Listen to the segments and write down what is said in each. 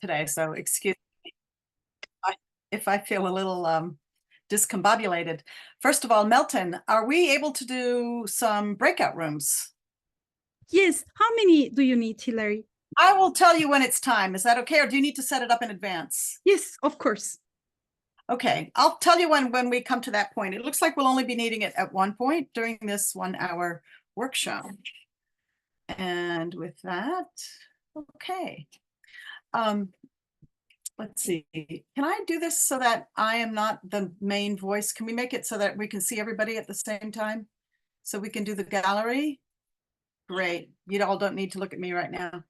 today, so excuse me if I feel a little discombobulated. First of all, Melton, are we able to do some breakout rooms? Yes. How many do you need, Hilarie? I will tell you when it's time. Is that okay? Or do you need to set it up in advance? Yes, of course. Okay, I'll tell you when we come to that point. It looks like we'll only be needing it at one point during this 1 hour workshop. And with that, okay. Let's see. Can I do this so that I am not the main voice? Can we make it so that we can see everybody at the same time? So we can do the gallery? Great. You all don't need to look at me right now.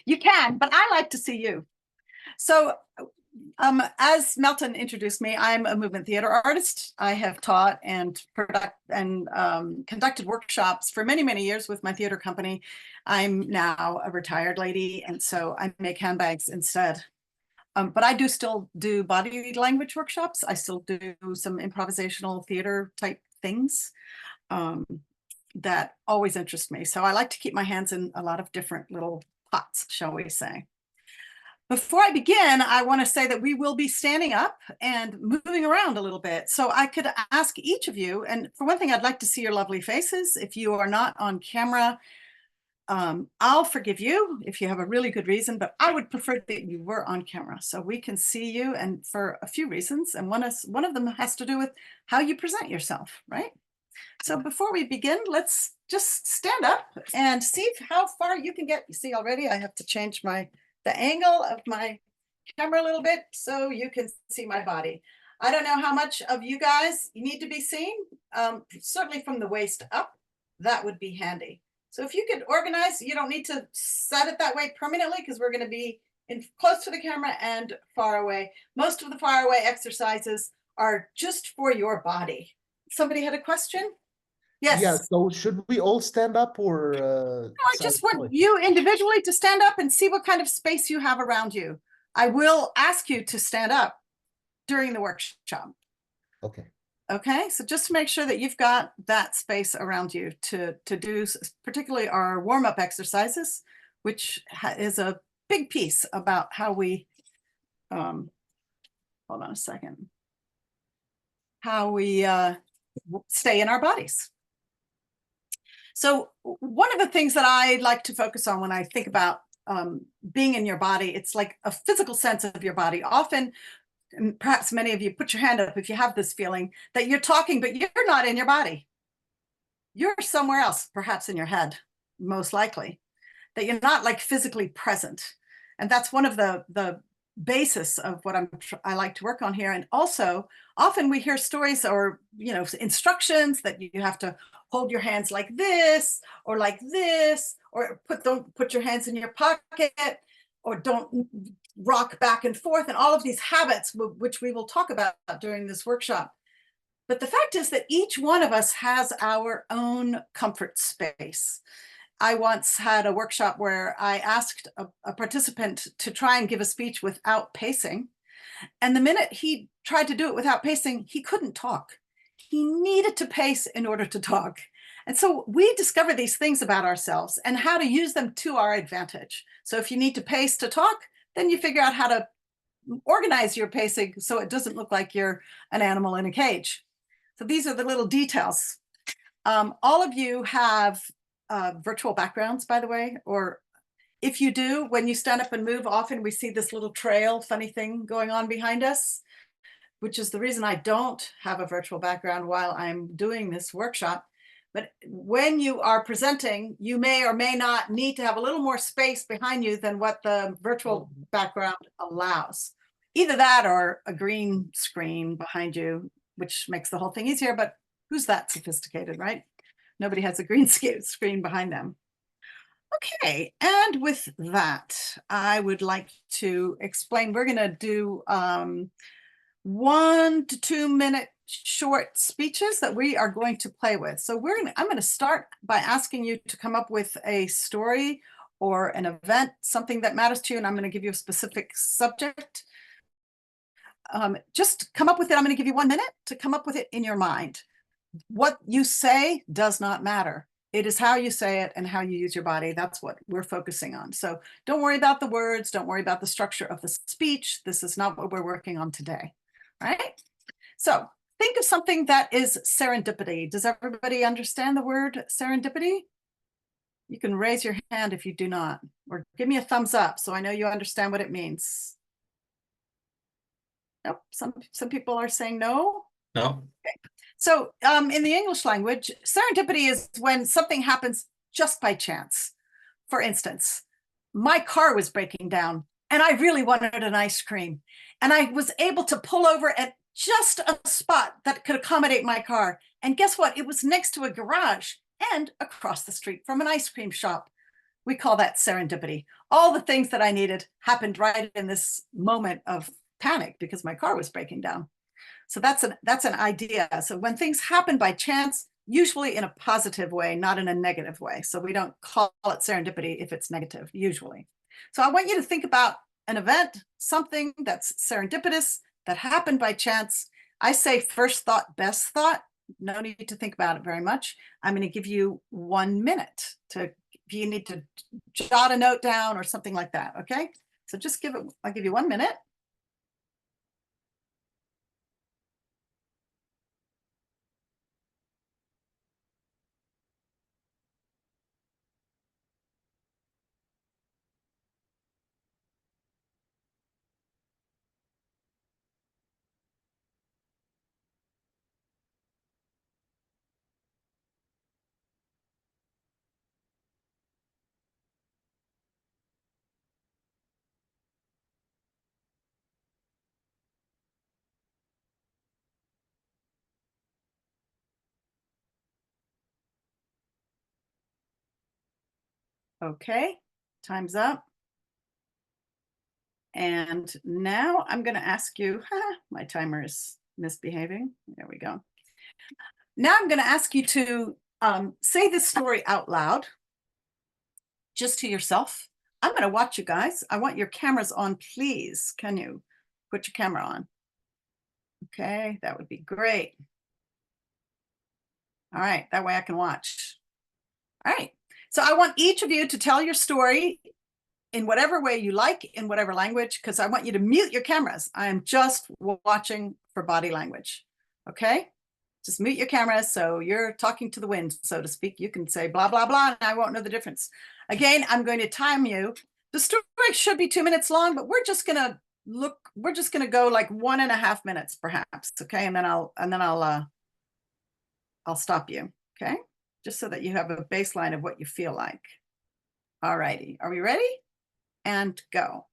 You can, but I like to see you. So as Melton introduced me, I'm a movement theater artist. I have taught and conducted workshops for many, many years with my theater company. I'm now a retired lady, and so I make handbags instead. But I do still do body language workshops. I still do some improvisational theater type things that always interest me. So I like to keep my hands in a lot of different little pots, shall we say. Before I begin, I want to say that we will be standing up and moving around a little bit. So I could ask each of you, and for one thing, I'd like to see your lovely faces. If you are not on camera, I'll forgive you if you have a really good reason, but I would prefer that you were on camera so we can see you, and for a few reasons. And one of them has to do with how you present yourself, right? So before we begin, let's just stand up and see how far you can get. You see already, I have to change the angle of my camera a little bit so you can see my body. I don't know how much of you guys you need to be seen. Certainly from the waist up, that would be handy. So if you could organize, you don't need to set it that way permanently because we're going to be close to the camera and far away. Most of the far away exercises are just for your body. Somebody had a question? Yes. Yeah, so should we all stand up or No, I just want you individually to stand up and see what kind of space you have around you. I will ask you to stand up during the workshop. Okay. Okay, so just to make sure that you've got that space around you to do particularly our warm-up exercises, which is a big piece about how we, hold on a second, how we stay in our bodies. So one of the things that I like to focus on when I think about being in your body, it's like a physical sense of your body. Often, and perhaps many of you put your hand up if you have this feeling that you're talking, but you're not in your body. You're somewhere else, perhaps in your head, most likely, that you're not like physically present. And that's one of the basis of what I like to work on here. And also, often we hear stories or instructions that you have to hold your hands like this, or don't put your hands in your pocket, or don't rock back and forth, and all of these habits, which we will talk about during this workshop. But the fact is that each one of us has our own comfort space. I once had a workshop where I asked a participant to try and give a speech without pacing. And the minute he tried to do it without pacing, he couldn't talk. He needed to pace in order to talk. And so we discover these things about ourselves and how to use them to our advantage. So if you need to pace to talk, then you figure out how to organize your pacing so it doesn't look like you're an animal in a cage. So these are the little details. All of you have virtual backgrounds, by the way, or if you do, when you stand up and move, often we see this little trail, funny thing going on behind us, which is the reason I don't have a virtual background while I'm doing this workshop. But when you are presenting, you may or may not need to have a little more space behind you than what the virtual background allows. Either that or a green screen behind you, which makes the whole thing easier, but who's that sophisticated, right? Nobody has a green screen behind them. Okay, and with that, I would like to explain, we're gonna do 1 to 2 minute short speeches that we are going to play with. So I'm going to start by asking you to come up with a story or an event, something that matters to you, and I'm going to give you a specific subject. Just come up with it. I'm going to give you 1 minute to come up with it in your mind. What you say does not matter. It is how you say it and how you use your body. That's what we're focusing on. So don't worry about the words. Don't worry about the structure of the speech. This is not what we're working on today. All right. So think of something that is serendipity. Does everybody understand the word serendipity? You can raise your hand if you do not, or give me a thumbs up so I know you understand what it means. Nope. Some people are saying no. No. So in the English language, serendipity is when something happens just by chance. For instance, my car was breaking down and I really wanted an ice cream. And I was able to pull over at just a spot that could accommodate my car. And guess what? It was next to a garage and across the street from an ice cream shop. We call that serendipity. All the things that I needed happened right in this moment of panic because my car was breaking down. So that's an idea. So when things happen by chance, usually in a positive way, not in a negative way. So we don't call it serendipity if it's negative, usually. So I want you to think about an event, something that's serendipitous that happened by chance. I say first thought, best thought. No need to think about it very much. I'm going to give you 1 minute to, if you need to jot a note down or something like that. Okay. So just I'll give you 1 minute. Okay, time's up. And now I'm going to ask you, my timer is misbehaving. There we go. Now I'm going to ask you to say this story out loud, just to yourself. I'm going to watch you guys. I want your cameras on, please. Can you put your camera on? Okay, that would be great. All right, that way I can watch. All right, so I want each of you to tell your story in whatever way you like, in whatever language, because I want you to mute your cameras. I am just watching for body language, okay? Just mute your cameras so you're talking to the wind, so to speak. You can say blah, blah, blah, and I won't know the difference. Again, I'm going to time you. The story should be 2 minutes long, but we're just gonna go like 1.5 minutes perhaps, okay? And then I'll stop you, okay? Just so that you have a baseline of what you feel like. All righty, are we ready? And go.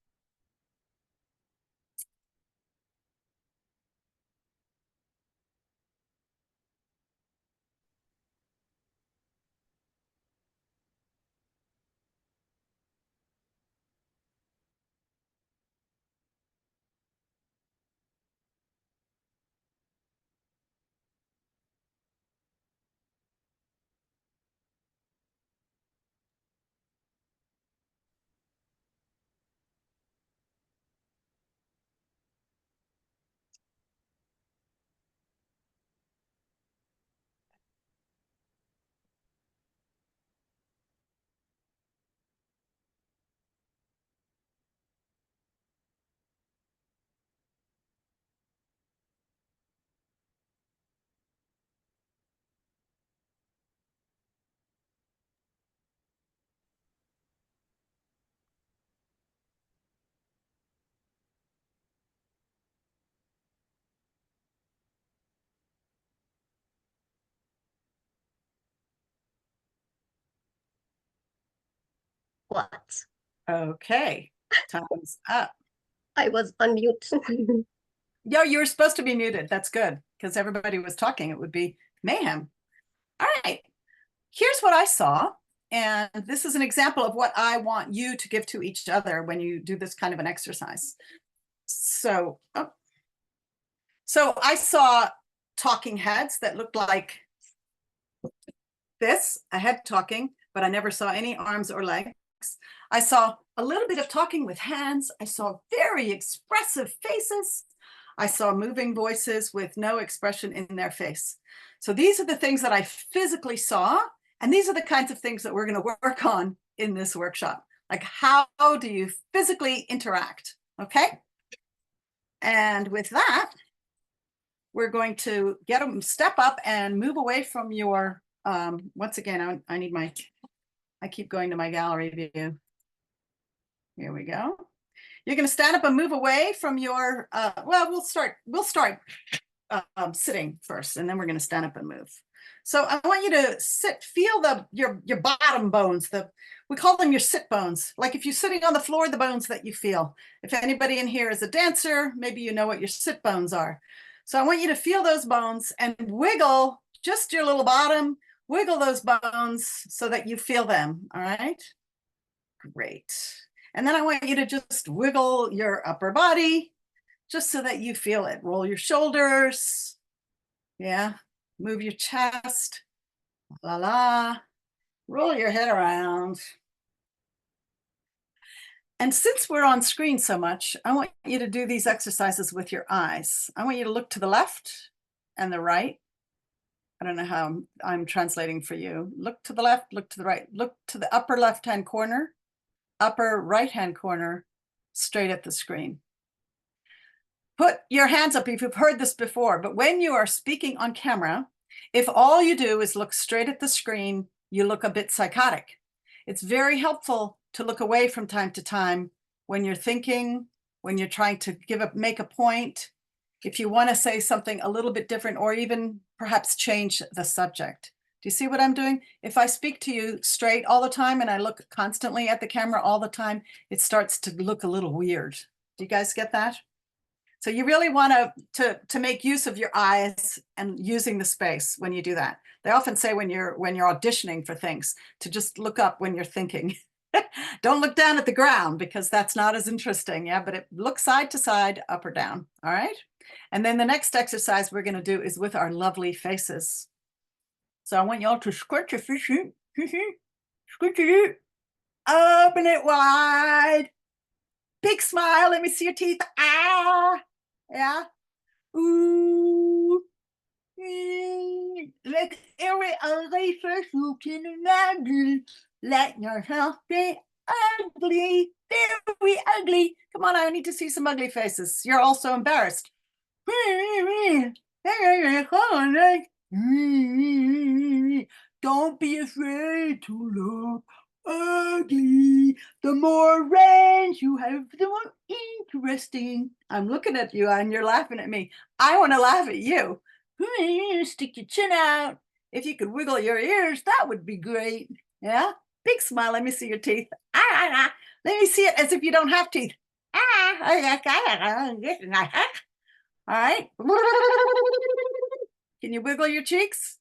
What? Okay, time's up. I was on mute. Yo, you were supposed to be muted. That's good, because everybody was talking. It would be mayhem. All right, here's what I saw. And this is an example of what I want you to give to each other when you do this kind of an exercise. So I saw talking heads that looked like this, a head talking, but I never saw any arms or legs. I saw a little bit of talking with hands. I saw very expressive faces. I saw moving voices with no expression in their face. So these are the things that I physically saw. And these are the kinds of things that we're going to work on in this workshop. Like, how do you physically interact? Okay. And with that, we're going to get them step up and move away from your, once again, I need my, I keep going to my gallery view. Here we go. You're going to stand up and move away from your, well, we'll start sitting first, and then we're going to stand up and move. So I want you to sit, feel your bottom bones, we call them your sit bones. Like if you're sitting on the floor, the bones that you feel. If anybody in here is a dancer, maybe you know what your sit bones are. So I want you to feel those bones and wiggle just your little bottom, wiggle those bones so that you feel them. All right. Great. And then I want you to just wiggle your upper body just so that you feel it. Roll your shoulders. Yeah. Move your chest. La la. Roll your head around. And since we're on screen so much, I want you to do these exercises with your eyes. I want you to look to the left and the right. I don't know how I'm translating for you. Look to the left, look to the right, look to the upper left-hand corner, upper right-hand corner, straight at the screen. Put your hands up if you've heard this before, but when you are speaking on camera, if all you do is look straight at the screen, you look a bit psychotic. It's very helpful to look away from time to time when you're thinking, when you're trying to make a point, if you want to say something a little bit different, or even perhaps change the subject. Do you see what I'm doing? If I speak to you straight all the time and I look constantly at the camera all the time, it starts to look a little weird. Do you guys get that? So you really want to make use of your eyes and using the space when you do that. They often say when you're auditioning for things to just look up when you're thinking. Don't look down at the ground because that's not as interesting. Yeah, but look side to side, up or down. All right. And then the next exercise we're going to do is with our lovely faces. So I want y'all to squirt your fish, squirt it, open it wide, big smile. Let me see your teeth. Ah, yeah. Ooh. Let every ugly face you can imagine. Let yourself be ugly, very ugly. Come on, I need to see some ugly faces. You're all so embarrassed. Don't be afraid to look ugly. The more range you have, the more interesting. I'm looking at you and you're laughing at me. I want to laugh at you. Stick your chin out. If you could wiggle your ears, that would be great. Yeah. Big smile. Let me see your teeth. Let me see it as if you don't have teeth. All right. Can you wiggle your cheeks?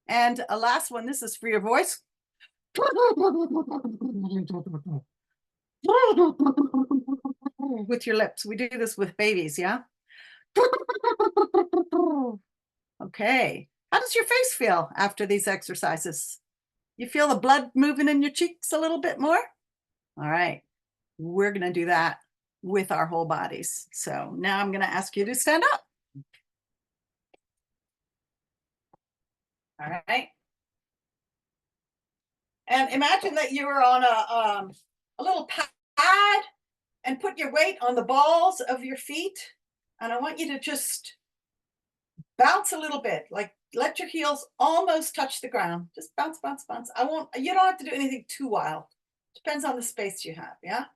And a last one. This is for your voice. With your lips. We do this with babies, yeah? Okay. How does your face feel after these exercises? You feel the blood moving in your cheeks a little bit more? All right. We're going to do that with our whole bodies. So now I'm going to ask you to stand up. All right. And imagine that you were on a little pad and put your weight on the balls of your feet. And I want you to just bounce a little bit, like let your heels almost touch the ground. Just bounce, bounce, bounce. You don't have to do anything too wild. Depends on the space you have, yeah?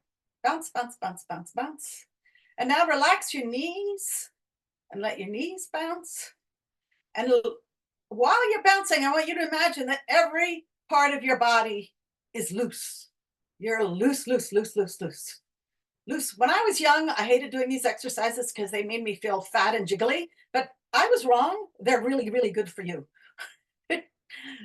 Bounce, bounce, bounce, bounce, bounce. And now relax your knees and let your knees bounce. And while you're bouncing, I want you to imagine that every part of your body is loose. You're loose, loose, loose, loose, loose. Loose. When I was young, I hated doing these exercises because they made me feel fat and jiggly, but I was wrong. They're really, really good for you.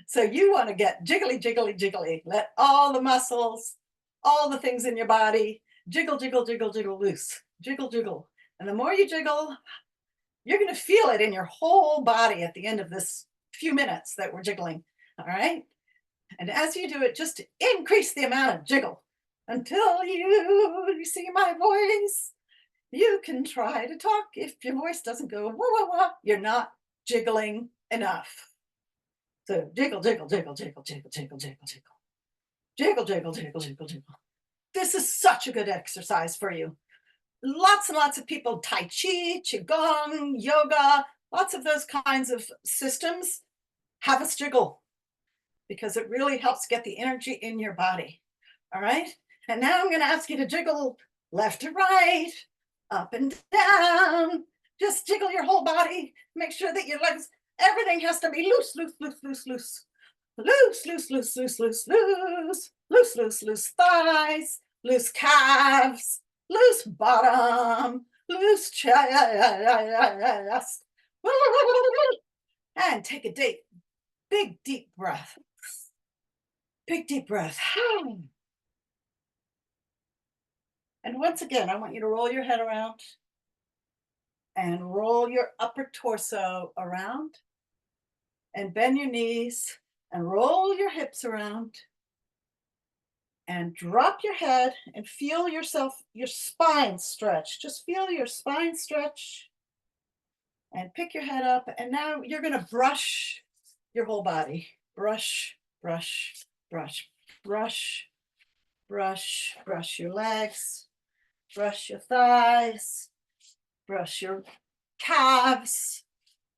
So you want to get jiggly, jiggly, jiggly. Let all the muscles, all the things in your body, jiggle, jiggle, jiggle, jiggle, loose. Jiggle, jiggle. And the more you jiggle, you're going to feel it in your whole body at the end of this few minutes that we're jiggling. All right. And as you do it, just increase the amount of jiggle until you see my voice. You can try to talk. If your voice doesn't go wah, wah, wah, you're not jiggling enough. So jiggle, jiggle, jiggle, jiggle, jiggle, jiggle, jiggle, jiggle. Jiggle, jiggle, jiggle, jiggle, jiggle. This is such a good exercise for you. Lots and lots of people, Tai Chi, Qigong, yoga, lots of those kinds of systems have us jiggle because it really helps get the energy in your body. All right. And now I'm going to ask you to jiggle left to right, up and down. Just jiggle your whole body. Make sure that your legs, everything has to be loose, loose, loose, loose, loose. Loose, loose, loose, loose, loose, loose, loose, loose, loose thighs, loose calves, loose bottom, loose chest. And take a big, deep breath. Big, deep breath. And once again, I want you to roll your head around and roll your upper torso around and bend your knees and roll your hips around and drop your head and feel yourself, your spine stretch. Just feel your spine stretch and pick your head up. And now you're going to brush your whole body. Brush, brush, brush, brush, brush, brush your legs, brush your thighs, brush your calves,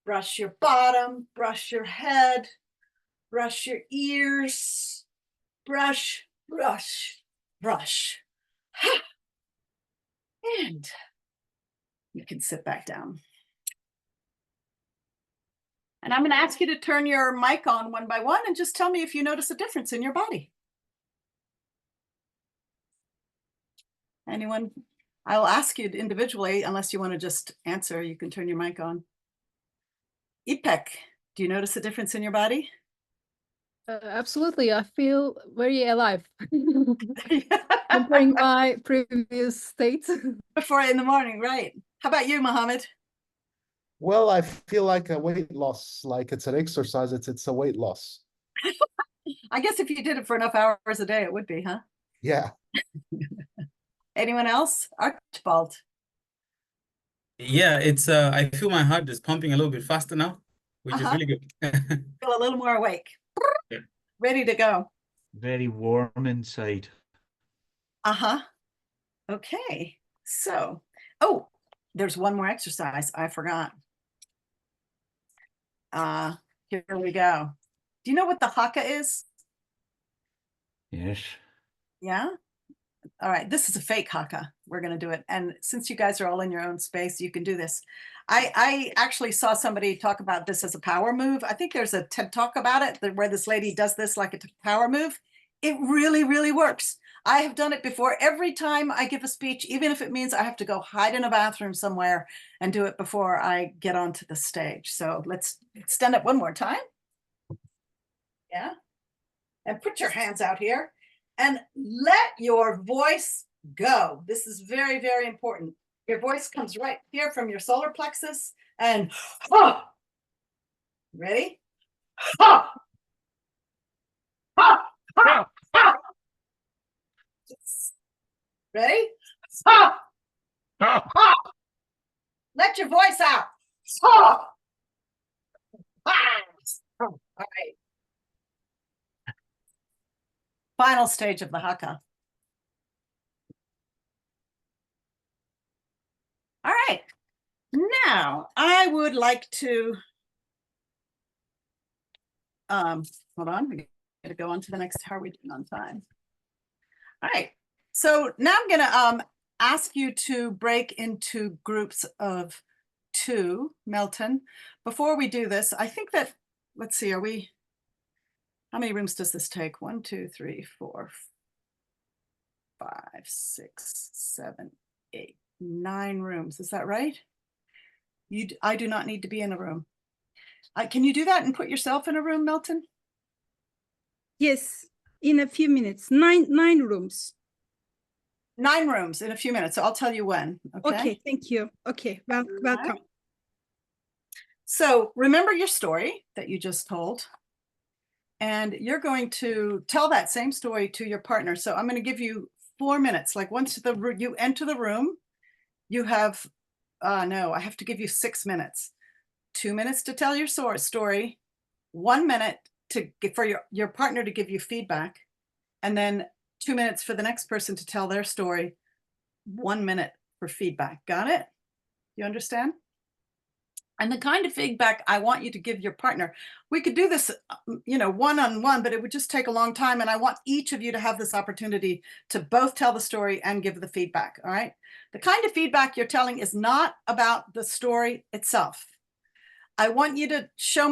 brush your bottom, brush your head, brush your ears, brush, brush, brush. And you can sit back down. And I'm going to ask you to turn your mic on one by one and just tell me if you notice a difference in your body. Anyone? I'll ask you individually, unless you want to just answer, you can turn your mic on. Ipek, do you notice a difference in your body? Absolutely, I feel very alive comparing my previous state. Before in the morning, right? How about you, Mohammed? Well, I feel like a weight loss, like it's an exercise, it's a weight loss. I guess if you did it for enough hours a day, it would be, huh? Yeah. Anyone else? Archibald. Yeah, it's I feel my heart is pumping a little bit faster now, which is really good. Feel a little more awake. Yeah. Ready to go. Very warm inside. Uh-huh. Okay. So, oh, there's one more exercise I forgot. Here we go. Do you know what the haka is? Yes. Yeah. All right. This is a fake haka. We're going to do it. And since you guys are all in your own space, you can do this. I actually saw somebody talk about this as a power move. I think there's a TED Talk about it where this lady does this like a power move. It really, really works. I have done it before. Every time I give a speech, even if it means I have to go hide in a bathroom somewhere and do it before I get onto the stage. So let's stand up one more time. Yeah. And put your hands out here and let your voice go. This is very, very important. Your voice comes right here from your solar plexus and ready? Ready? Let your voice out. All right. Final stage of the haka. All right. Now I would like to hold on, we gotta go on to the next. How are we doing on time? All right. So now I'm gonna ask you to break into groups of 2, Melton. Before we do this, I think that, let's see, how many rooms does this take? 1, 2, 3, 4, 5, 6, 7, 8, 9 rooms. Is that right? I do not need to be in a room. Can you do that and put yourself in a room, Melton? Yes, in a few minutes. Nine rooms. 9 rooms in a few minutes. So I'll tell you when. Okay. Okay, thank you. Okay, welcome. Right. So remember your story that you just told. And you're going to tell that same story to your partner. So I'm going to give you 4 minutes. Like once you enter the room, you have, no, I have to give you 6 minutes. 2 minutes to tell your story, 1 minute for your partner to give you feedback, and then 2 minutes for the next person to tell their story, 1 minute for feedback. Got it? You understand? And the kind of feedback I want you to give your partner, we could do this, one-on-one, but it would just take a long time. And I want each of you to have this opportunity to both tell the story and give the feedback. All right. The kind of feedback you're telling is not about the story itself. I want you to tell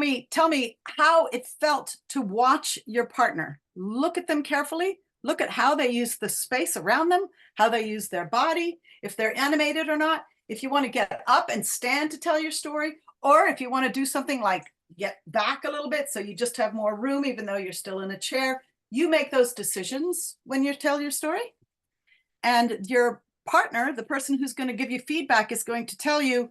me how it felt to watch your partner. Look at them carefully. Look at how they use the space around them, how they use their body, if they're animated or not. If you want to get up and stand to tell your story, or if you want to do something like get back a little bit so you just have more room, even though you're still in a chair, you make those decisions when you tell your story. And your partner, the person who's going to give you feedback, is going to tell you,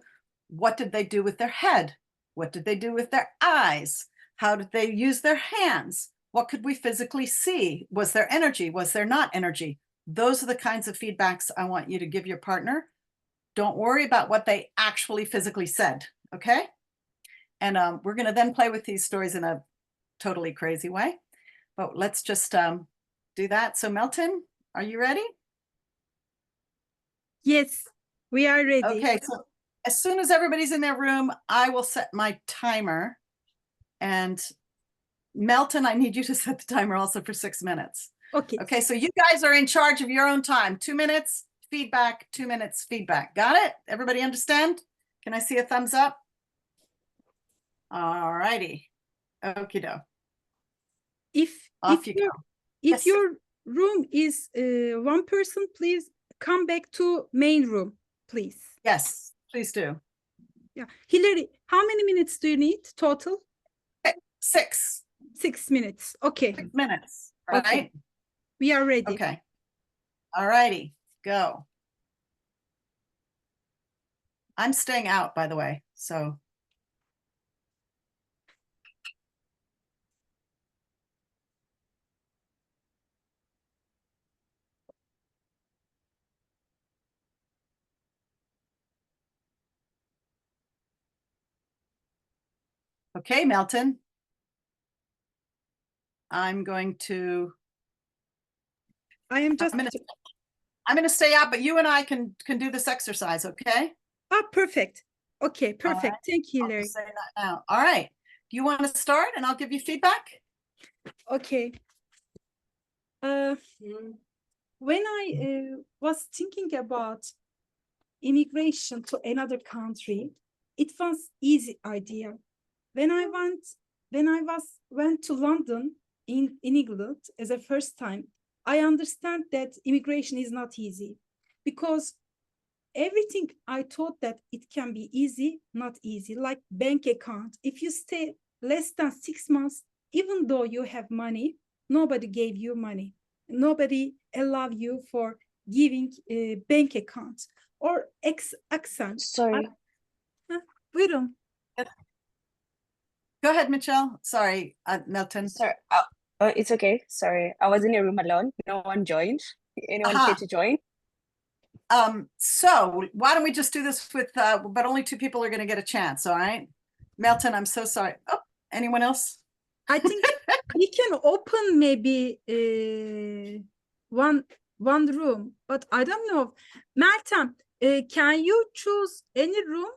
what did they do with their head? What did they do with their eyes? How did they use their hands? What could we physically see? Was there energy? Was there not energy? Those are the kinds of feedbacks I want you to give your partner. Don't worry about what they actually physically said, okay? And we're going to then play with these stories in a totally crazy way. But let's just do that. So Melton, are you ready? Yes, we are ready. Okay, so as soon as everybody's in their room, I will set my timer. And Melton, I need you to set the timer also for 6 minutes. Okay. Okay, so you guys are in charge of your own time. 2 minutes. Feedback, 2 minutes feedback. Got it? Everybody understand? Can I see a thumbs up? All righty. Okie doke. Off you go. If Yes. your room is one person, please come back to main room, please. Yes, please do. Yeah. Hilarie, how many minutes do you need total? 6 6 minutes. Okay. minutes, right? Okay. We are ready. Okay. All righty. Go. I'm staying out, by the way, so. Okay, Melton. I'm going to, I'm just I'm going to stay out, but you and I can do this exercise, okay? perfect. Okay, perfect. Thank you, I'll Hilarie. just say that now. All right. Do you want to start and I'll give you feedback? Okay. When I was thinking about immigration to another country, it was easy idea. When I went to London in England as a first time, I understand that immigration is not easy, because everything I thought that it can be easy, not easy, like bank account. If you stay less than 6 months, even though you have money, nobody gave you money. Nobody allow you for giving a bank account or accent. Sorry. Buyurun. Go ahead, Michelle. Sorry, Melton. Sorry. It's okay. Sorry. I was in a room alone. No one joined. Anyone care to join? So why don't we just do this with, but only 2 people are going to get a chance. All right. Melton, I'm so sorry. Oh, anyone else? I think we can open maybe one room, but I don't know. Melton, can you choose any room?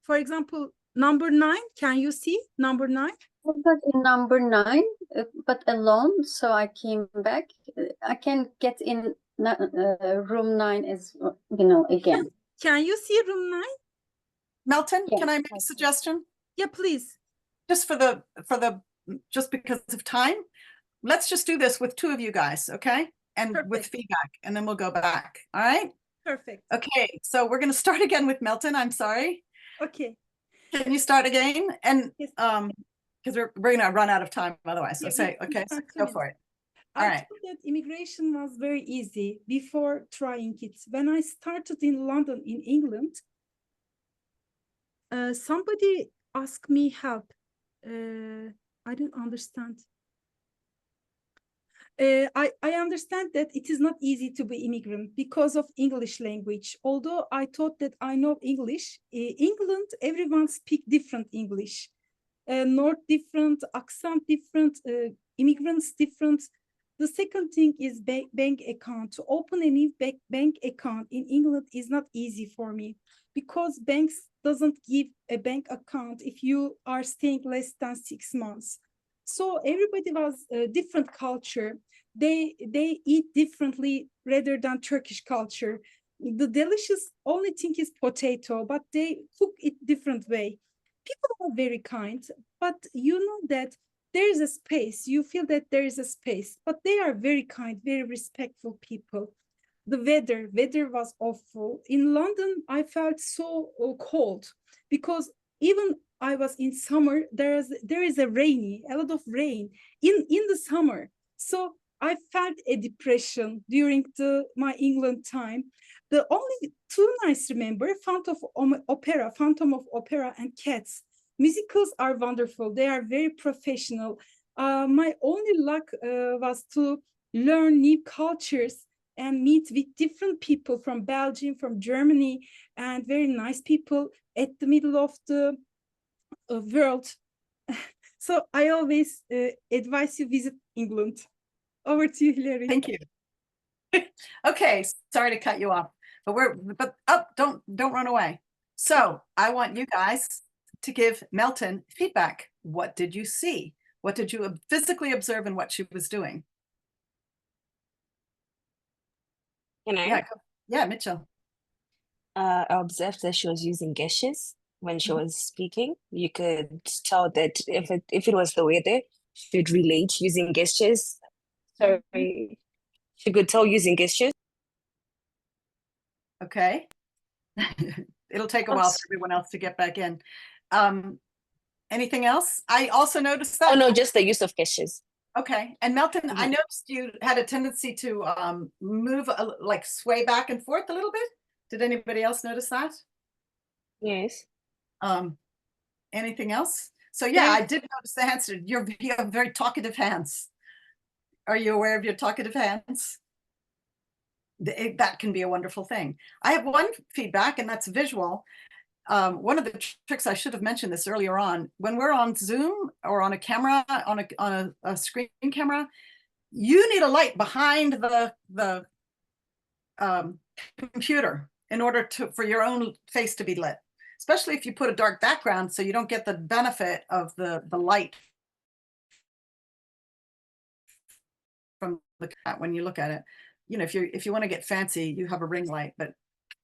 For example, number 9. Can you see number 9? I was in number 9, but alone, so I came back. I can get in room 9 as again. Can you see room 9? Melton, Yeah. can I make a suggestion? Yeah, please. Just just because of time, let's just do this with 2 of you guys, okay? And with Perfect. feedback, and then we'll go back. All right. Perfect. Okay, so we're going to start again with Melton. I'm sorry. Okay. Can you start again? And Yes. because we're going to run out of time otherwise. So Yeah, say, we okay, so start 2 go minutes. for it. I All right. thought that immigration was very easy before trying it. When I started in London, in England, somebody asked me help. I don't understand. I understand that it is not easy to be immigrant because of English language. Although I thought that I know English, England, everyone speak different English. North different, accent different, immigrants different. The second thing is bank account. To open a new bank account in England is not easy for me, because banks doesn't give a bank account if you are staying less than 6 months. So everybody was a different culture. They eat differently rather than Turkish culture. The delicious only thing is potato, but they cook it different way. People are very kind, but you know that there is a space. You feel that there is a space, but they are very kind, very respectful people. The weather was awful. In London, I felt so cold, because even I was in summer, there is a lot of rain in the summer. So I felt a depression during my England time. The only two nights remember, Phantom of Opera and Cats. Musicals are wonderful. They are very professional. My only luck was to learn new cultures and meet with different people from Belgium, from Germany, and very nice people at the middle of the world. So I always advise you visit England. Over to you, Hilarie. Thank you. Okay, sorry to cut you off, but don't run away. So I want you guys to give Melton feedback. What did you see? What did you physically observe in what she was doing? Can I? Yeah, Mitchell. I observed that she was using gestures when she was speaking. You could tell that if it was the weather, she'd relate using gestures. Sorry, she could tell using gestures. Okay. It'll take a while for everyone else to get back in. Anything else? I also noticed that. Oh no, just the use of gestures. Okay. And Melton, I noticed you had a tendency to move, like sway back and forth a little bit. Did anybody else notice that? Yes. Anything else? So yeah, I did notice the hands. You have very talkative hands. Are you aware of your talkative hands? That can be a wonderful thing. I have one feedback, and that's visual. One of the tricks, I should have mentioned this earlier on, when we're on Zoom or on a camera, on a screen camera, you need a light behind the computer in order for your own face to be lit, especially if you put a dark background, so you don't get the benefit of the light from the cat when you look at it. You know, if you want to get fancy, you have a ring light, but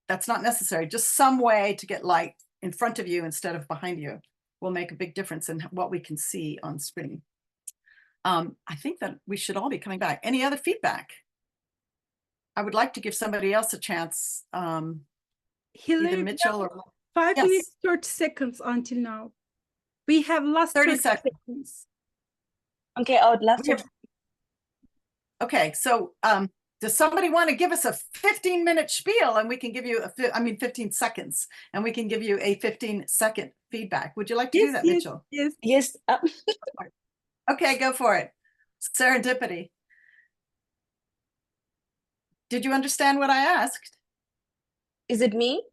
that's not necessary. Just some way to get light in front of you instead of behind you will make a big difference in what we can see on screen. I think that we should all be coming back. Any other feedback? I would like to give somebody else a chance. Either Hilarie, Mitchell or 5 Yes. minutes, 30 seconds until now. We have lost 30 30 seconds. Okay, I would love We to. have- Okay, so does somebody want to give us a 15-minute spiel, and we can give you 15 seconds, and we can give you a 15-second feedback. Would you like to do that, Mitchell? Yes. Yes. Okay, go for it. Serendipity. Did you understand what I asked? Is it me?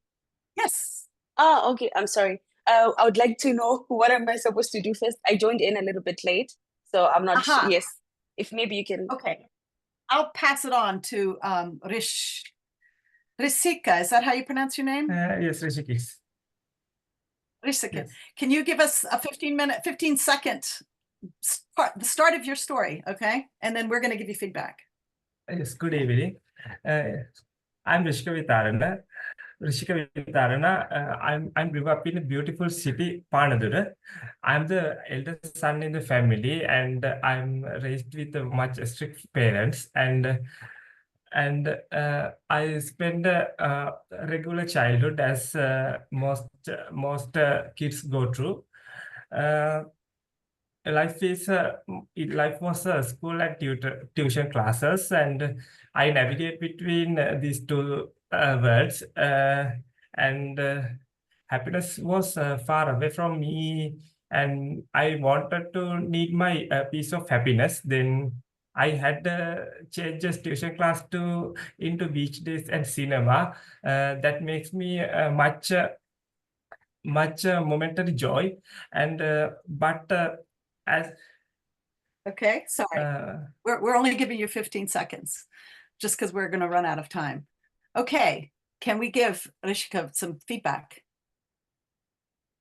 Yes. Oh, okay. I'm sorry. I would like to know, what am I supposed to do first? I joined in a little bit late, so I'm not sure. Aha. Yes. If maybe you can. Okay. I'll pass it on to Risika. Is that how you pronounce your name? Yes, Rishikesh. Risika. Yes. Can you give us a 15-second the start of your story, okay? And then we're going to give you feedback. Yes, good evening. I'm Rishika Vitarana. I'm grew up in a beautiful city, Panadura. I'm the eldest son in the family, and I'm raised with much strict parents. And I spend a regular childhood as most kids go through. Life was school and tuition classes, and I navigate between these two worlds. And happiness was far away from me, and I wanted to need my piece of happiness. Then I had changed tuition class into beach days and cinema. That makes me much momentary joy, and but as Okay, sorry. We're only giving you 15 seconds just because we're going to run out of time. Okay, can we give Rishika some feedback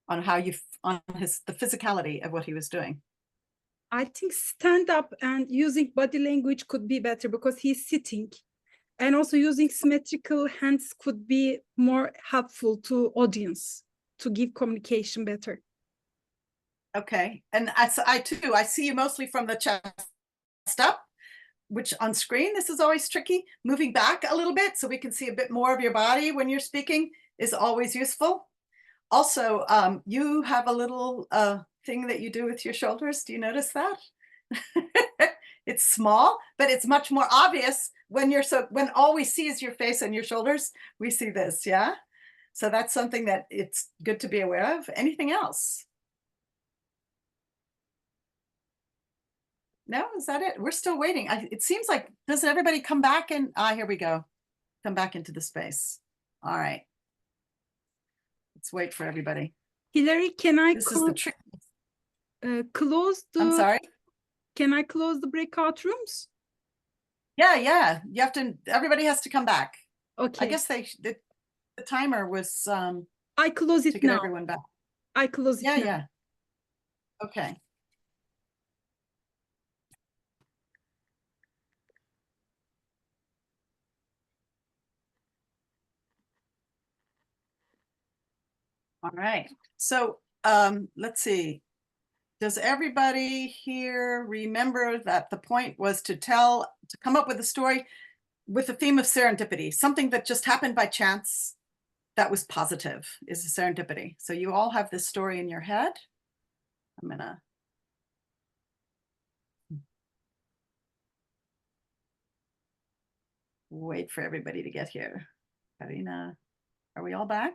on how on the physicality of what he was doing? I think stand up and using body language could be better because he's sitting. And also using symmetrical hands could be more helpful to audience to give communication better. Okay, and I too, I see you mostly from the chest up, which on screen, this is always tricky. Moving back a little bit so we can see a bit more of your body when you're speaking is always useful. Also, you have a little thing that you do with your shoulders. Do you notice that? It's small, but it's much more obvious when when all we see is your face and your shoulders, we see this, yeah? So that's something that it's good to be aware of. Anything else? No, is that it? We're still waiting. It seems like, doesn't everybody come back and, here we go. Come back into the space. All right. Let's wait for everybody. Hilarie, can I This is the trick. close the... I'm sorry? Can I close the breakout rooms? Yeah. You have to, everybody has to come back. Okay. I guess the timer was I close to it get now. everyone back. I close it now. Yeah. Okay. All right. So let's see. Does everybody here remember that the point was to come up with a story with the theme of serendipity, something that just happened by chance that was positive is a serendipity. So you all have this story in your head. I'm gonna wait for everybody to get here. Karina, are we all back?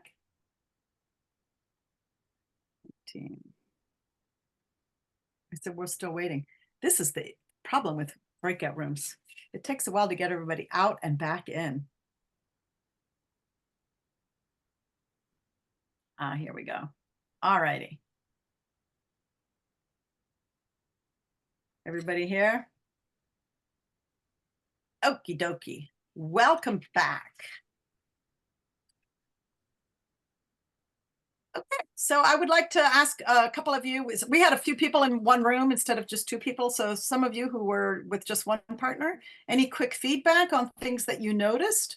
Team. I said, we're still waiting. This is the problem with breakout rooms. It takes a while to get everybody out and back in. Here we go. All righty. Everybody here? Okie dokie. Welcome back. Okay, so I would like to ask a couple of you, we had a few people in one room instead of just two people. So some of you who were with just one partner, any quick feedback on things that you noticed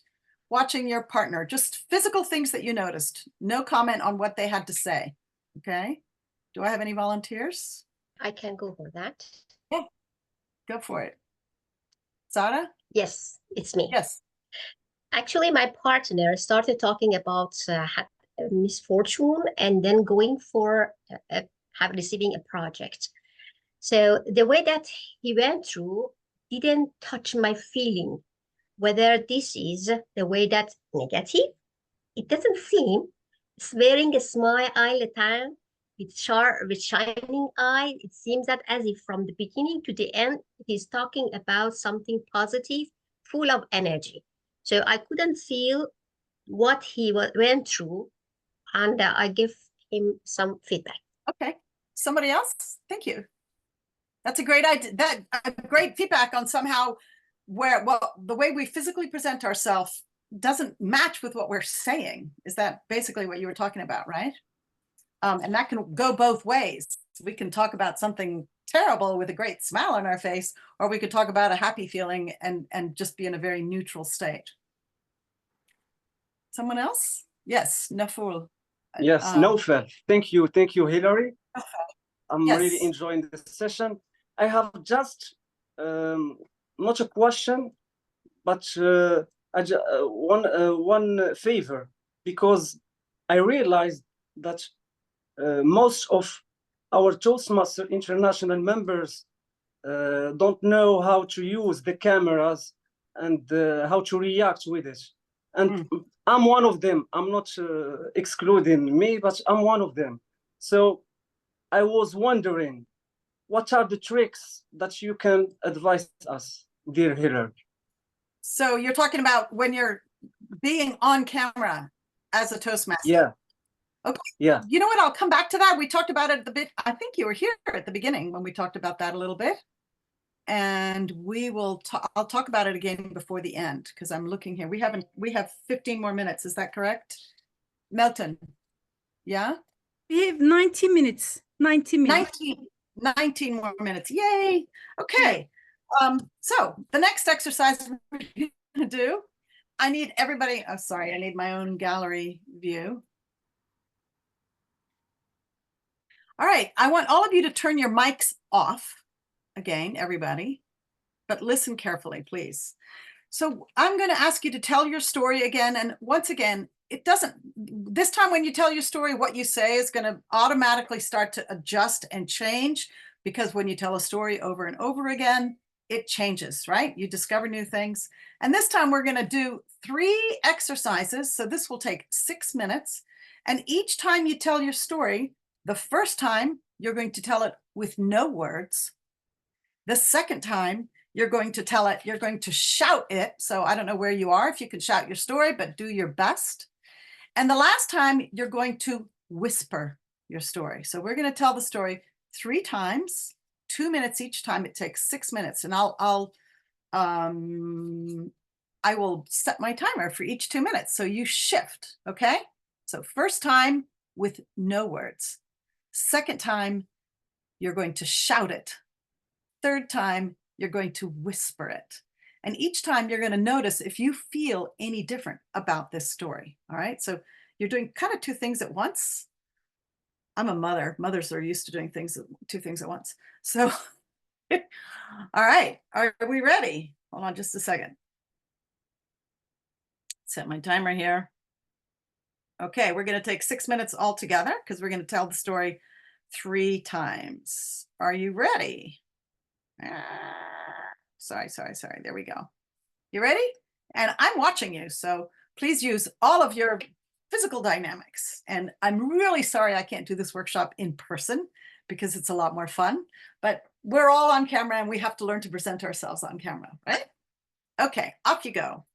watching your partner, just physical things that you noticed, no comment on what they had to say. Okay, do I have any volunteers? I can go for that. Yeah, go for it. Sarah? Yes, it's me. Yes. Actually, my partner started talking about misfortune and then going for receiving a project. So the way that he went through didn't touch my feeling. Whether this is the way that's negative, it doesn't seem. It's wearing a smile all the time with shining eye. It seems that as if from the beginning to the end, he's talking about something positive, full of energy. So I couldn't feel what he went through, and I give him some feedback. Okay, somebody else? Thank you. That's a great idea. Great feedback on somehow where, well, the way we physically present ourselves doesn't match with what we're saying. Is that basically what you were talking about, right? And that can go both ways. We can talk about something terrible with a great smile on our face, or we could talk about a happy feeling and just be in a very neutral state. Someone else? Yes, Naful. Yes, Naufel. Thank you, Hilarie. I'm Yes. really enjoying this session. I have just not a question, but one favor, because I realized that most of our Toastmaster international members don't know how to use the cameras and how to react with it. And I'm one of them. I'm not excluding me, but I'm one of them. So I was wondering, what are the tricks that you can advise us, dear Hilarie? So you're talking about when you're being on camera as a Toastmaster. Yeah. Okay. Yeah. You know what? I'll come back to that. We talked about it at the bit. I think you were here at the beginning when we talked about that a little bit. And we will I'll talk about it again before the end because I'm looking here. We have 15 more minutes. Is that correct? Melton. Yeah? We have 90 minutes. 90 minutes. 19 more minutes. Yay. Okay. So the next exercise we're going to do, I need everybody. Oh, sorry. I need my own gallery view. All right. I want all of you to turn your mics off. Again, everybody, but listen carefully, please. So I'm going to ask you to tell your story again. And once again, it doesn't, this time when you tell your story, what you say is going to automatically start to adjust and change because when you tell a story over and over again, it changes, right? You discover new things. And this time we're going to do 3 exercises. So this will take 6 minutes. And each time you tell your story, the first time you're going to tell it with no words. The second time, you're going to tell it, you're going to shout it. So I don't know where you are, if you can shout your story, but do your best. And the last time, you're going to whisper your story. So we're going to tell the story 3 times, 2 minutes each time. It takes 6 minutes. And I will set my timer for each 2 minutes. So you shift, okay? So first time with no words. Second time, you're going to shout it. Third time, you're going to whisper it. And each time you're going to notice if you feel any different about this story. All right. So you're doing kind of 2 things at once. I'm a mother. Mothers are used to doing 2 things at once. So, all right. Are we ready? Hold on just a second. Set my timer here. Okay. We're going to take 6 minutes all together because we're going to tell the story 3 times. Are you ready? Sorry. There we go. You ready? And I'm watching you. So please use all of your physical dynamics. And I'm really sorry I can't do this workshop in person because it's a lot more fun, but we're all on camera and we have to learn to present ourselves on camera, right? Okay, off you go.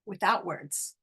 Without words.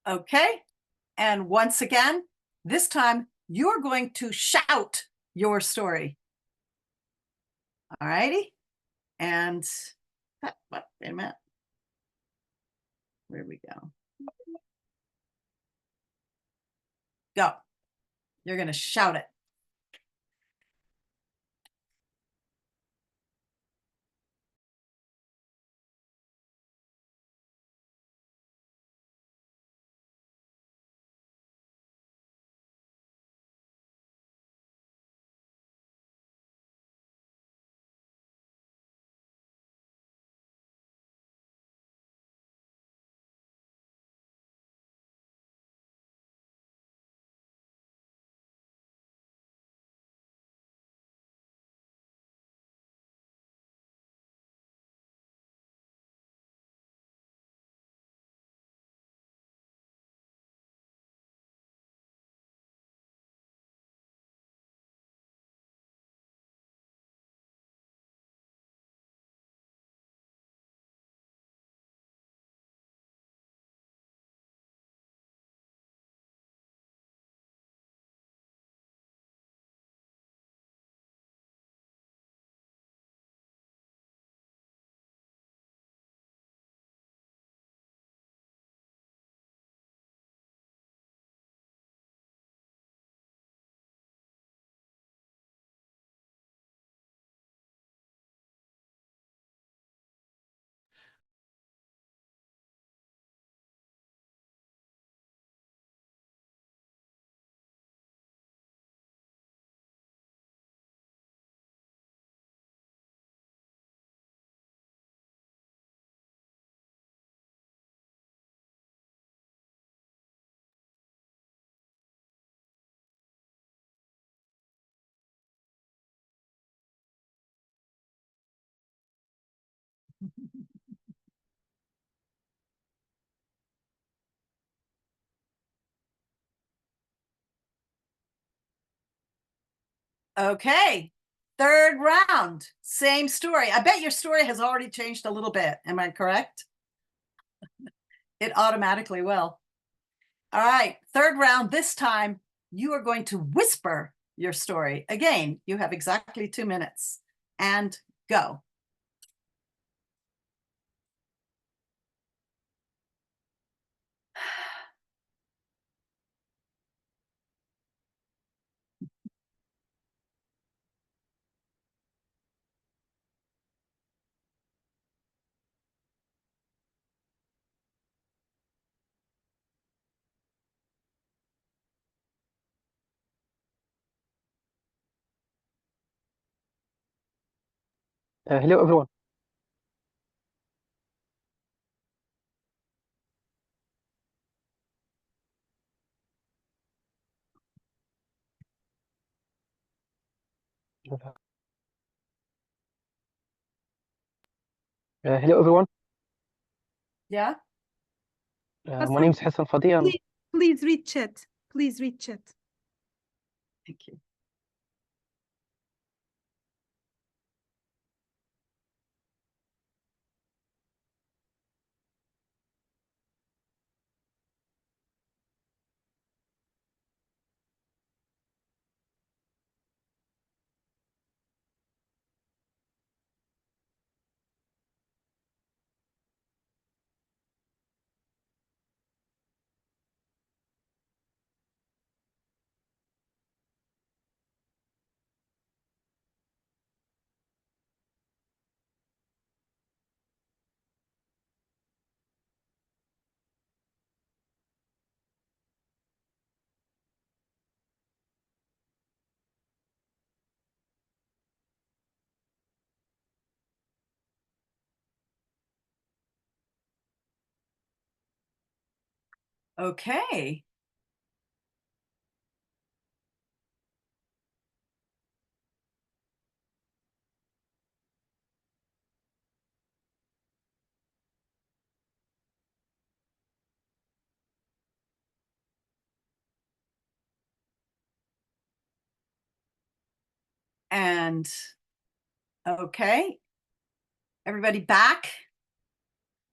Okay. And once again, this time you're going to shout your story. All righty. And wait a minute. Where we go? Go. You're going to shout it. Okay, third round, same story. I bet your story has already changed a little bit. Am I correct? It automatically will. All right, third round. This time you are going to whisper your story. Again, you have exactly 2 minutes and go. Hello, everyone. Hello, everyone. Yeah. My name is Hassan Fadi. Please read chat. Please read chat. Thank you. Okay. And okay, everybody back?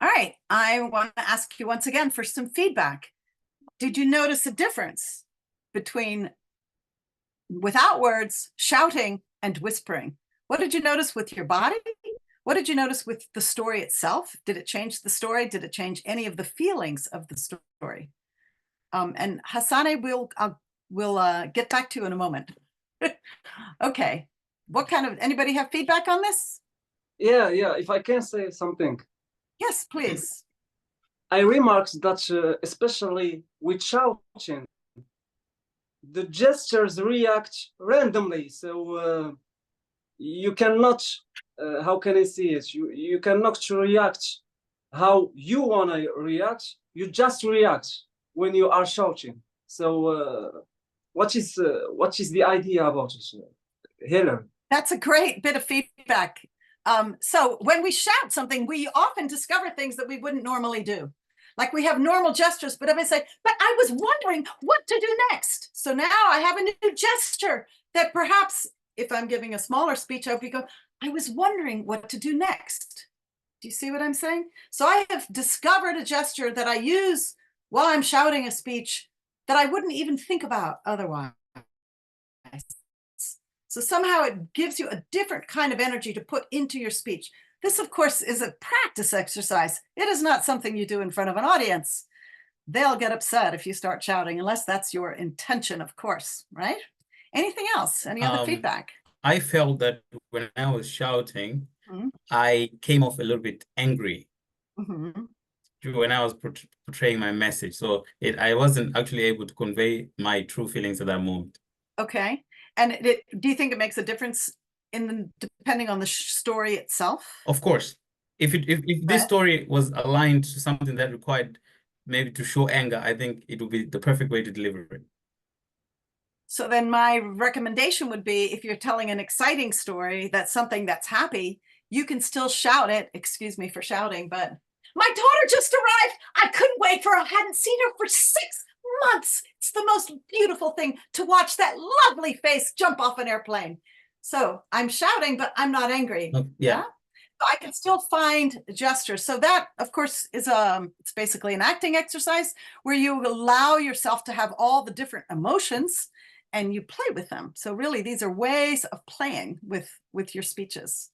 All right, I want to ask you once again for some feedback. Did you notice a difference between without words, shouting, and whispering? What did you notice with your body? What did you notice with the story itself? Did it change the story? Did it change any of the feelings of the story? And Hassane, we'll get back to you in a moment. Okay, what kind of, anybody have feedback on this? Yeah, if I can say something. Yes, please. I remarked that especially with shouting, the gestures react randomly. So you cannot, how can I see it? You cannot react how you want to react. You just react when you are shouting. So what is the idea about it, Hilarie? That's a great bit of feedback. So when we shout something, we often discover things that we wouldn't normally do. Like we have normal gestures, but if I say, but I was wondering what to do next. So now I have a new gesture that perhaps if I'm giving a smaller speech, I would go, I was wondering what to do next. Do you see what I'm saying? So I have discovered a gesture that I use while I'm shouting a speech that I wouldn't even think about otherwise. So somehow it gives you a different kind of energy to put into your speech. This, of course, is a practice exercise. It is not something you do in front of an audience. They'll get upset if you start shouting, unless that's your intention, of course, right? Anything else? Any other feedback? I felt that when I was shouting, I came off a little bit angry when I was portraying my message. So I wasn't actually able to convey my true feelings at that moment. Okay. And do you think it makes a difference depending on the story itself? Of course. If this story was aligned to something that required maybe to show anger, I think it would be the perfect way to deliver it. So then my recommendation would be, if you're telling an exciting story, that's something that's happy, you can still shout it. Excuse me for shouting, but my daughter just arrived. I couldn't wait for her. I hadn't seen her for 6 months. It's the most beautiful thing to watch that lovely face jump off an airplane. So I'm shouting, but I'm not angry. Yeah. I can still find gestures. So that, of course, is it's basically an acting exercise where you allow yourself to have all the different emotions and you play with them. So really, these are ways of playing with your speeches.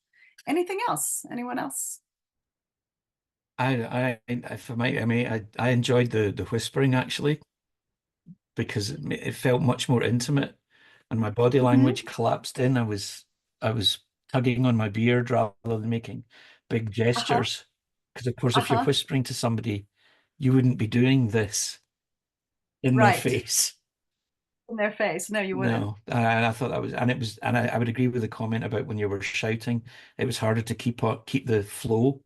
Anything else? Anyone else? I enjoyed the whispering actually, because it felt much more intimate, and my body language collapsed in. I was tugging on my beard rather than making big gestures. Because of course, if you're whispering to somebody, you wouldn't be doing this in their face. In their face. No, you wouldn't. No, and I thought that was, and it was, and I would agree with the comment about when you were shouting, it was harder to keep the flow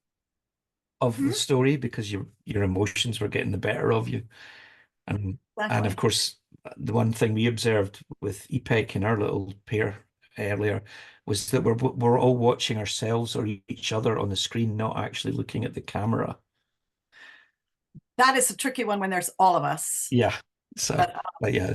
of the story because your emotions were getting the better of you. And of course, the one thing we observed with EPEC in our little pair earlier was that we're all watching ourselves or each other on the screen, not actually looking at the camera. That is a tricky one when there's all of us. Yeah. So, but yeah.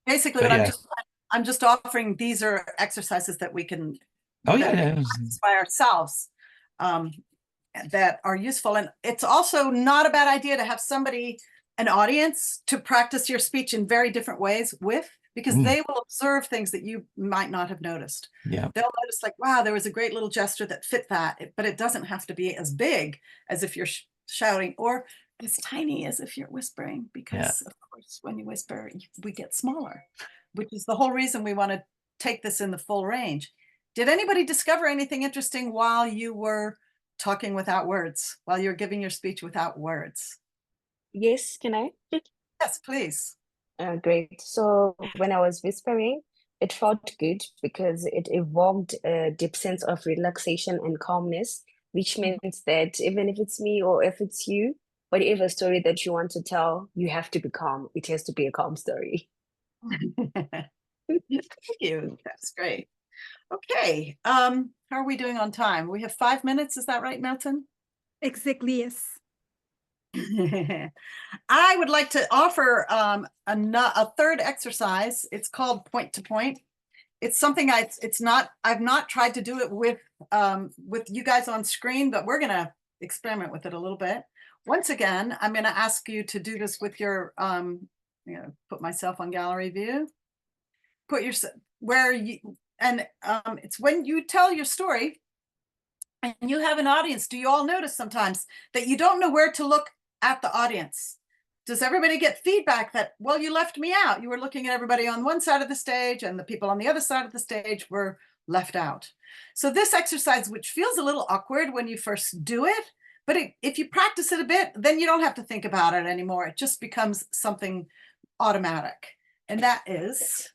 Basically, I'm just offering, these are exercises that we can practice by ourselves that are useful. And it's also not a bad idea to have somebody, an audience, to practice your speech in very different ways with, because they will observe things that you might not have noticed. Yeah. They'll notice like, wow, there was a great little gesture that fit that, but it doesn't have to be as big as if you're shouting, or as tiny as if you're whispering, because of course, when you whisper, we get smaller, which is the whole reason we want to take this in the full range. Did anybody discover anything interesting while you were talking without words, while you're giving your speech without words? Yes, can I? Yes, please. Great. So when I was whispering, it felt good because it evoked a deep sense of relaxation and calmness, which means that even if it's me or if it's you, whatever story that you want to tell, you have to be calm. It has to be a calm story. Thank you. That's great. Okay. How are we doing on time? We have 5 minutes. Is that right, Melton? Exactly, yes. I would like to offer a third exercise. It's called point to point. It's something I've not tried to do it with you guys on screen, but we're gonna experiment with it a little bit. Once again, I'm gonna ask you to do this with your put myself on gallery view. Put your it's when you tell your story and you have an audience. Do you all notice sometimes that you don't know where to look at the audience? Does everybody get feedback that, well, you left me out? You were looking at everybody on one side of the stage and the people on the other side of the stage were left out. So this exercise, which feels a little awkward when you first do it, but if you practice it a bit, then you don't have to think about it anymore. It just becomes something automatic. And that is,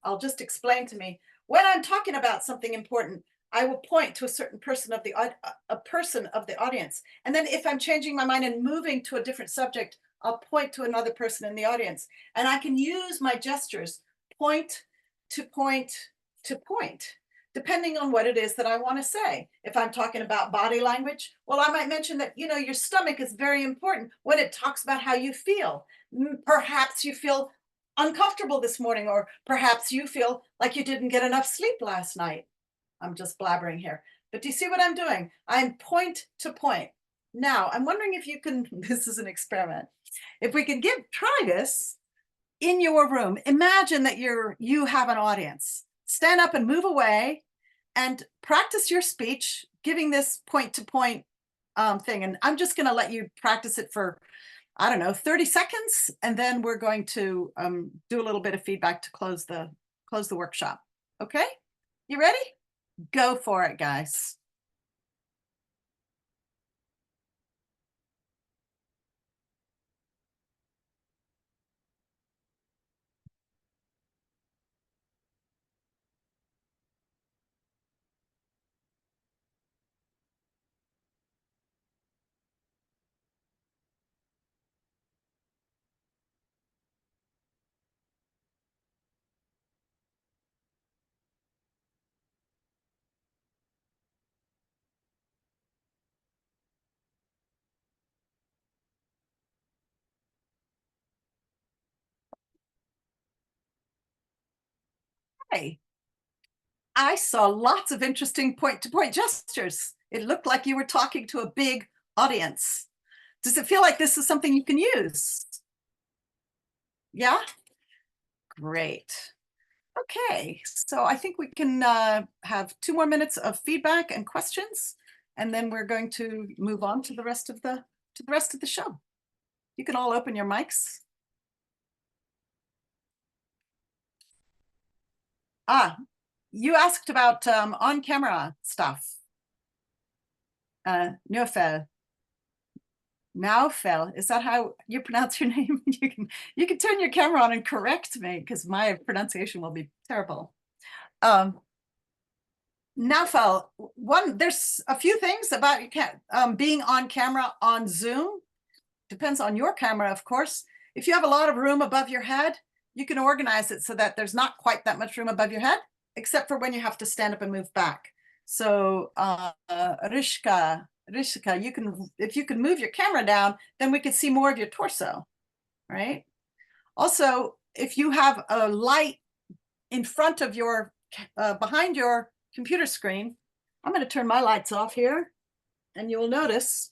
I'll just explain to me, when I'm talking about something important, I will point to a certain person of the audience. And then if I'm changing my mind and moving to a different subject, I'll point to another person in the audience. And I can use my gestures, point to point to point, depending on what it is that I want to say. If I'm talking about body language, well, I might mention that, your stomach is very important when it talks about how you feel. Perhaps you feel uncomfortable this morning, or perhaps you feel like you didn't get enough sleep last night. I'm just blabbering here, but do you see what I'm doing? I'm point to point. Now, I'm wondering if you can, this is an experiment. If we can try this in your room, imagine that you have an audience. Stand up and move away and practice your speech, giving this point to point thing. And I'm just going to let you practice it for, I don't know, 30 seconds. And then we're going to do a little bit of feedback to close the workshop. Okay, you ready? Go for it, guys. Okay. I saw lots of interesting point-to-point gestures. It looked like you were talking to a big audience. Does it feel like this is something you can use? Yeah? Great. Okay, so I think we can have 2 more minutes of feedback and questions, and then we're going to move on to the rest of the show. You can all open your mics. You asked about on-camera stuff. Naufel. Naufel, is that how you pronounce your name? You can turn your camera on and correct me because my pronunciation will be terrible. Naufel, there's a few things about being on camera on Zoom. Depends on your camera, of course. If you have a lot of room above your head, you can organize it so that there's not quite that much room above your head, except for when you have to stand up and move back. So Rishka, if you can move your camera down, then we could see more of your torso, right? Also, if you have a light in front of your, behind your computer screen, I'm going to turn my lights off here, and you will notice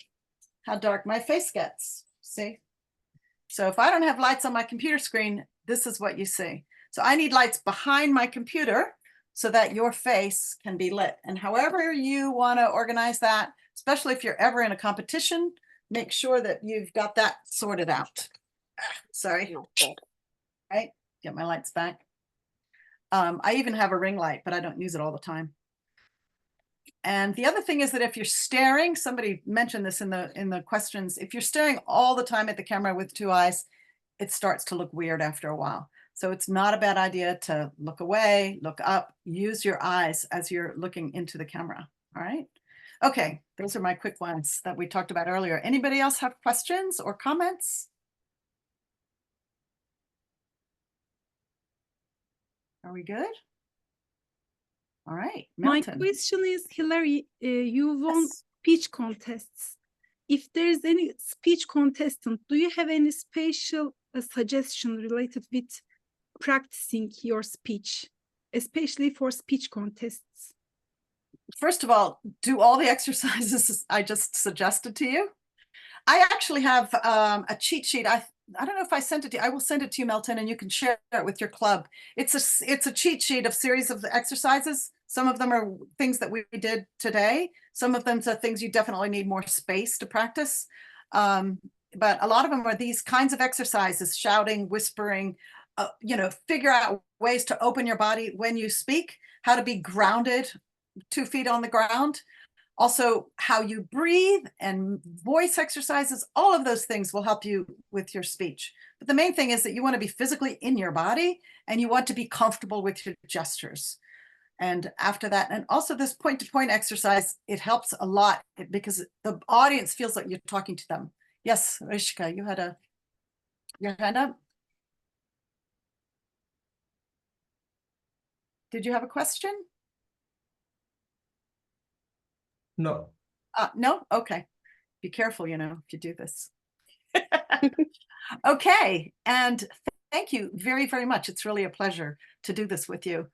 how dark my face gets. See? So if I don't have lights on my computer screen, this is what you see. So I need lights behind my computer so that your face can be lit. And however you want to organize that, especially if you're ever in a competition, make sure that you've got that sorted out. Sorry. Right? Get my lights back. I even have a ring light, but I don't use it all the time. And the other thing is that if you're staring, somebody mentioned this in the questions, if you're staring all the time at the camera with 2 eyes, it starts to look weird after a while. So it's not a bad idea to look away, look up, use your eyes as you're looking into the camera. All right. Okay, those are my quick ones that we talked about earlier. Anybody else have questions or comments? Are we good? All right, Milton. My question is, Hilarie, you won Yes. speech contests. If there is any speech contestant, do you have any special suggestion related with practicing your speech, especially for speech contests? First of all, do all the exercises I just suggested to you. I actually have a cheat sheet. I don't know if I sent it to you. I will send it to you, Milton, and you can share it with your club. It's a cheat sheet of series of exercises. Some of them are things that we did today. Some of them are things you definitely need more space to practice. But a lot of them are these kinds of exercises: shouting, whispering, figure out ways to open your body when you speak, how to be grounded, 2 feet on the ground. Also, how you breathe and voice exercises, all of those things will help you with your speech. But the main thing is that you want to be physically in your body and you want to be comfortable with your gestures. And after that, and also this point-to-point exercise, it helps a lot because the audience feels like you're talking to them. Yes, Rishka, you had your hand up. Did you have a question? No. No? Okay. Be careful, if you do this. Okay. And thank you very, very much. It's really a pleasure to do this with you.